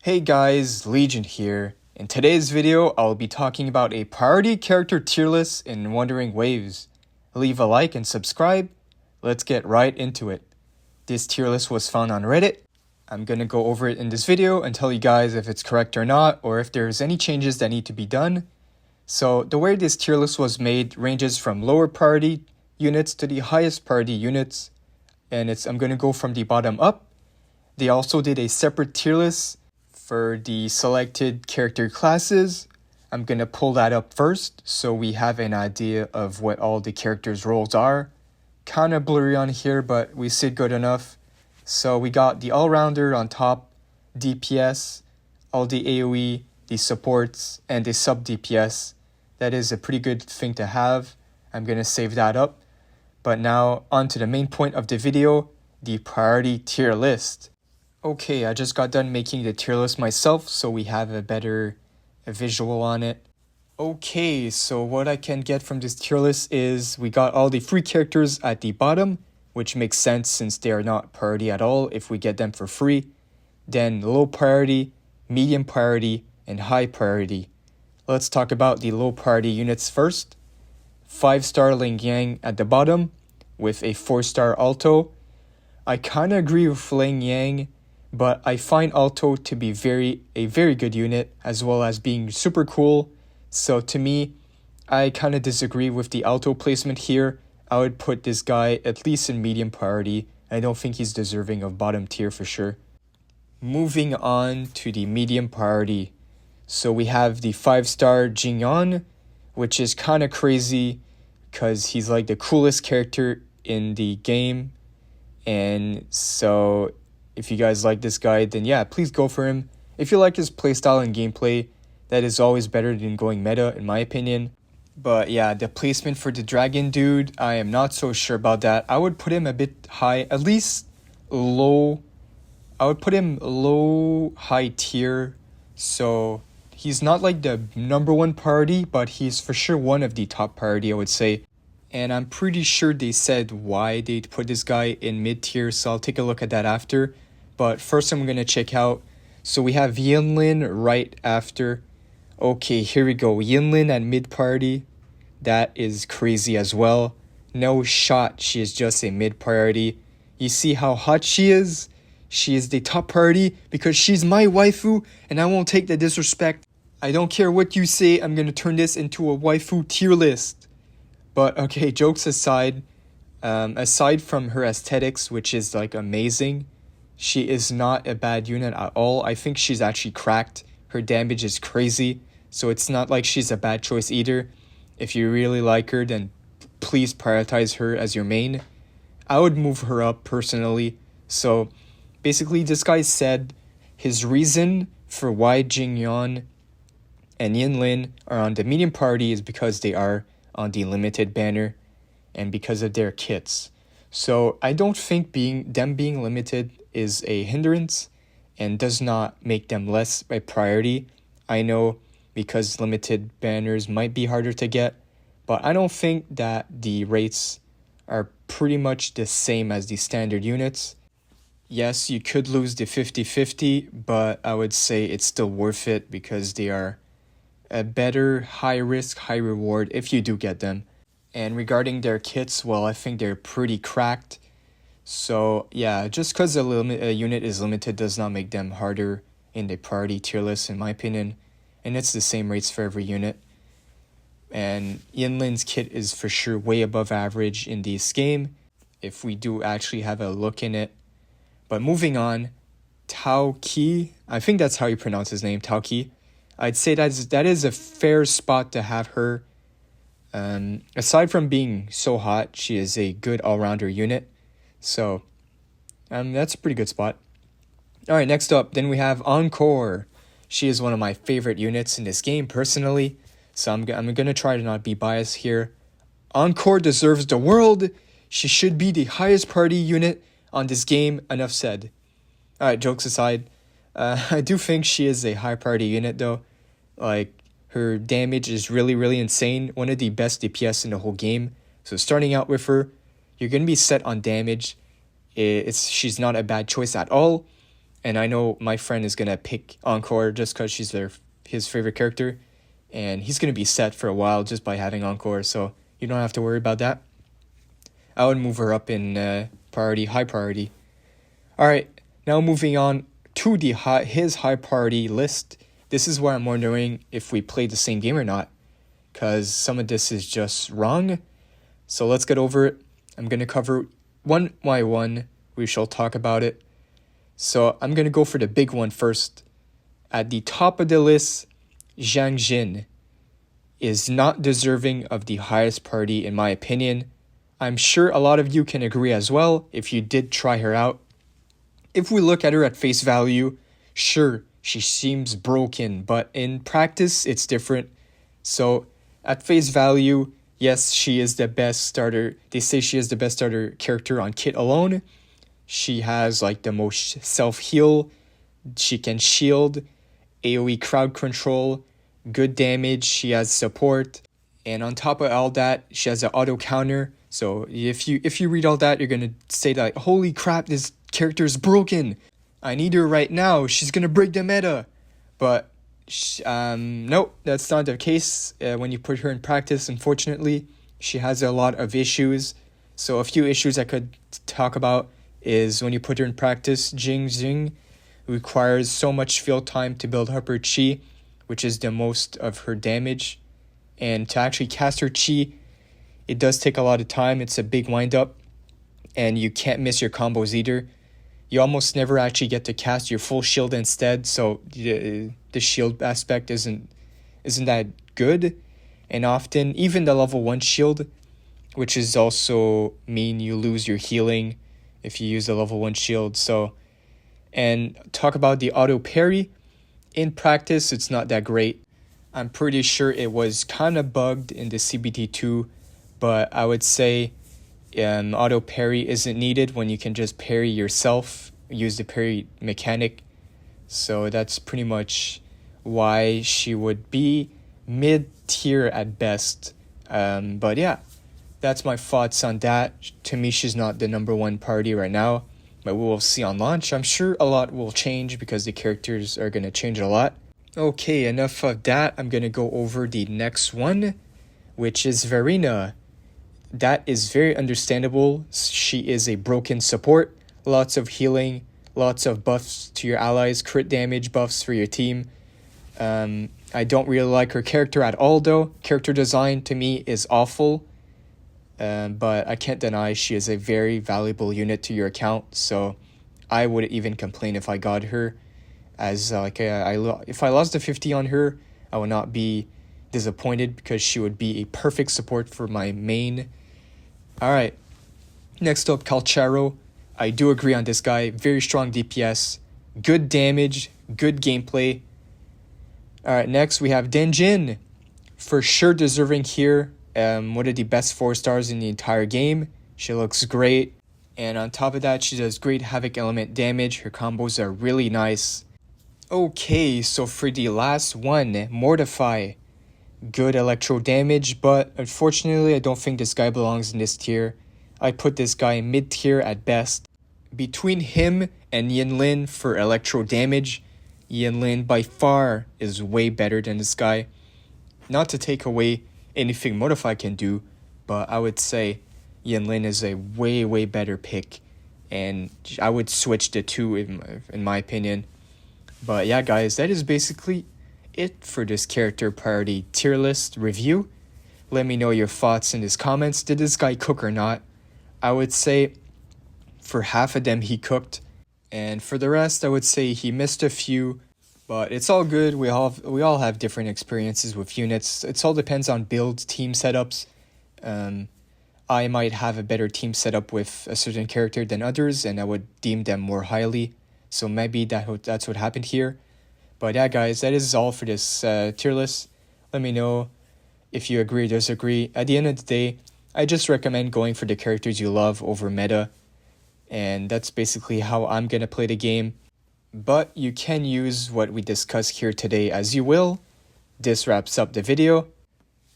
Hey guys, Legion here. In today's video, I'll be talking about a priority character tier list in Wuthering Waves. Leave a like and subscribe. Let's get right into it. This tier list was found on Reddit. I'm gonna go over it in this video and tell you guys if it's correct or not, or if there's any changes that need to be done. So the way this tier list was made ranges from lower priority units to the highest priority units, and I'm gonna go from the bottom up. They also did a separate tier list for the selected character classes. I'm going to pull that up first so we have an idea of what all the characters' roles are. Kind of blurry on here, but we see it good enough. So we got the all-rounder on top, DPS, all the AoE, the supports, and the sub-DPS. That is a pretty good thing to have. I'm going to save that up. But now on to the main point of the video, the priority tier list. Okay, I just got done making the tier list myself, so we have a better visual on it. Okay, so what I can get from this tier list is we got all the free characters at the bottom, which makes sense since they are not priority at all if we get them for free. Then low priority, medium priority, and high priority. Let's talk about the low priority units first. 5-star Ling Yang at the bottom with a 4-star Alto. I kind of agree with Ling Yang, but I find Alto to be a very good unit, as well as being super cool. So to me, I kind of disagree with the Alto placement here. I would put this guy at least in medium priority. I don't think he's deserving of bottom tier for sure. Moving on to the medium priority. So we have the 5-star Jingyan, which is kind of crazy because he's like the coolest character in the game. And so if you guys like this guy, then yeah, please go for him. If you like his playstyle and gameplay, that is always better than going meta, in my opinion. But yeah, the placement for the dragon dude, I am not so sure about that. I would put him a bit high, at least low. I would put him low, high tier. So he's not like the number one priority, but he's for sure one of the top priority, I would say. And I'm pretty sure they said why they put this guy in mid tier, so I'll take a look at that after. But first I'm going to check out. So we have Yinlin right after. Okay, here we go. Yinlin at mid priority. That is crazy as well. No shot, she is just a mid priority. You see how hot she is? She is the top priority because she's my waifu, and I won't take the disrespect. I don't care what you say, I'm going to turn this into a waifu tier list. But okay, jokes aside, aside from her aesthetics, which is like amazing, she is not a bad unit at all. I think she's actually cracked. Her damage is crazy, so it's not like she's a bad choice either. If you really like her, then please prioritize her as your main. I would move her up personally. So basically, this guy said his reason for why Jingyan and Yinlin are on the medium priority is because they are on the limited banner and because of their kits. So I don't think them being limited is a hindrance and does not make them less a priority. I know because limited banners might be harder to get, but I don't think that the rates are pretty much the same as the standard units. Yes, you could lose the 50-50, but I would say it's still worth it because they are a better high risk, high reward if you do get them. And regarding their kits, well, I think they're pretty cracked. So yeah, just because a unit is limited does not make them harder in the priority tier list, in my opinion. And it's the same rates for every unit. And Yinlin's kit is for sure way above average in this game, if we do actually have a look in it. But moving on, Tao Qi, I think that's how you pronounce his name, Tao Qi. I'd say that is a fair spot to have her. Aside from being so hot, she is a good all-rounder unit. So that's a pretty good spot. All right, next up, then we have Encore. She is one of my favorite units in this game, personally. So I'm going to try to not be biased here. Encore deserves the world. She should be the highest priority unit on this game. Enough said. All right, jokes aside. I do think she is a high priority unit though. Like, her damage is really, really insane. One of the best DPS in the whole game. So starting out with her, you're going to be set on damage. She's not a bad choice at all. And I know my friend is gonna pick Encore just because she's his favorite character, and he's gonna be set for a while just by having Encore, so you don't have to worry about that. I would move her up in high priority. Alright, now moving on to his high priority list. This is where I'm wondering if we played the same game or not, because some of this is just wrong. So let's get over it. I'm going to cover one by one. We shall talk about it. So I'm going to go for the big one first. At the top of the list, Zhang Jin is not deserving of the highest priority in my opinion. I'm sure a lot of you can agree as well if you did try her out. If we look at her at face value, sure, she seems broken, but in practice, it's different. So at face value, yes, she is the best starter. They say she is the best starter character on kit alone. She has like the most self-heal. She can shield, AoE crowd control, good damage. She has support. And on top of all that, she has an auto counter. So if you read all that, you're going to say that, holy crap, this character is broken. I need her right now. She's going to break the meta. But nope, that's not the case. When you put her in practice, unfortunately, she has a lot of issues. So a few issues I could talk about is when you put her in practice, Jing requires so much field time to build up her chi, which is the most of her damage. And to actually cast her chi, it does take a lot of time. It's a big wind up, and you can't miss your combos either. You almost never actually get to cast your full shield instead, so the shield aspect isn't that good. And often, even the level 1 shield, which is also mean you lose your healing if you use the level 1 shield. So, and talk about the auto parry. In practice, it's not that great. I'm pretty sure it was kind of bugged in the CBT2, but I would say auto parry isn't needed when you can just parry yourself, use the parry mechanic. So that's pretty much why she would be mid-tier at best. But yeah, that's my thoughts on that. To me, she's not the number one priority right now, but we will see on launch. I'm sure a lot will change because the characters are going to change a lot. Okay, enough of that. I'm going to go over the next one, which is Verena. That is very understandable. She is a broken support. Lots of healing, lots of buffs to your allies, crit damage buffs for your team. I don't really like her character at all though. Character design to me is awful. But I can't deny she is a very valuable unit to your account. So I wouldn't even complain if I got her. As if I lost the 50 on her, I would not be disappointed because she would be a perfect support for my main. Alright, next up, Calcharo. I do agree on this guy. Very strong DPS, good damage, good gameplay. Alright, next we have Denjin. For sure deserving here. One of the best 4 stars in the entire game. She looks great. And on top of that, she does great Havoc element damage. Her combos are really nice. Okay, so for the last one, Mortify. Good electro damage, but unfortunately I don't think this guy belongs in this tier. I put this guy mid-tier at best. Between him and Yinlin for electro damage, Yinlin by far is way better than this guy. Not to take away anything Mortify can do, but I would say Yinlin is a way better pick, and I would switch the two in my opinion. But yeah guys, that is basically it for this character priority tier list review. Let me know your thoughts in the comments. Did this guy cook or not? I would say for half of them he cooked, and for the rest I would say he missed a few, but it's all good. We all have different experiences with units. It all depends on build team setups. I might have a better team setup with a certain character than others, and I would deem them more highly. So maybe that's what happened here. But yeah, guys, that is all for this tier list. Let me know if you agree or disagree. At the end of the day, I just recommend going for the characters you love over meta. And that's basically how I'm going to play the game. But you can use what we discussed here today as you will. This wraps up the video.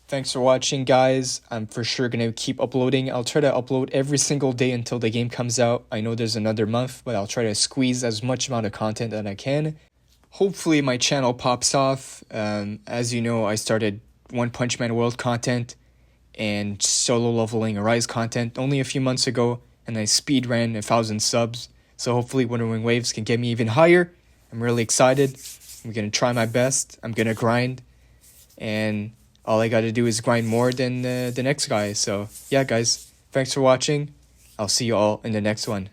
Thanks for watching, guys. I'm for sure going to keep uploading. I'll try to upload every single day until the game comes out. I know there's another month, but I'll try to squeeze as much amount of content that I can. Hopefully my channel pops off. As you know, I started One Punch Man World content and solo leveling Arise content only a few months ago, and I speed ran 1,000 subs. So hopefully Wuthering Waves can get me even higher. I'm really excited. I'm going to try my best. I'm going to grind. And all I got to do is grind more than the next guy. So yeah, guys, thanks for watching. I'll see you all in the next one.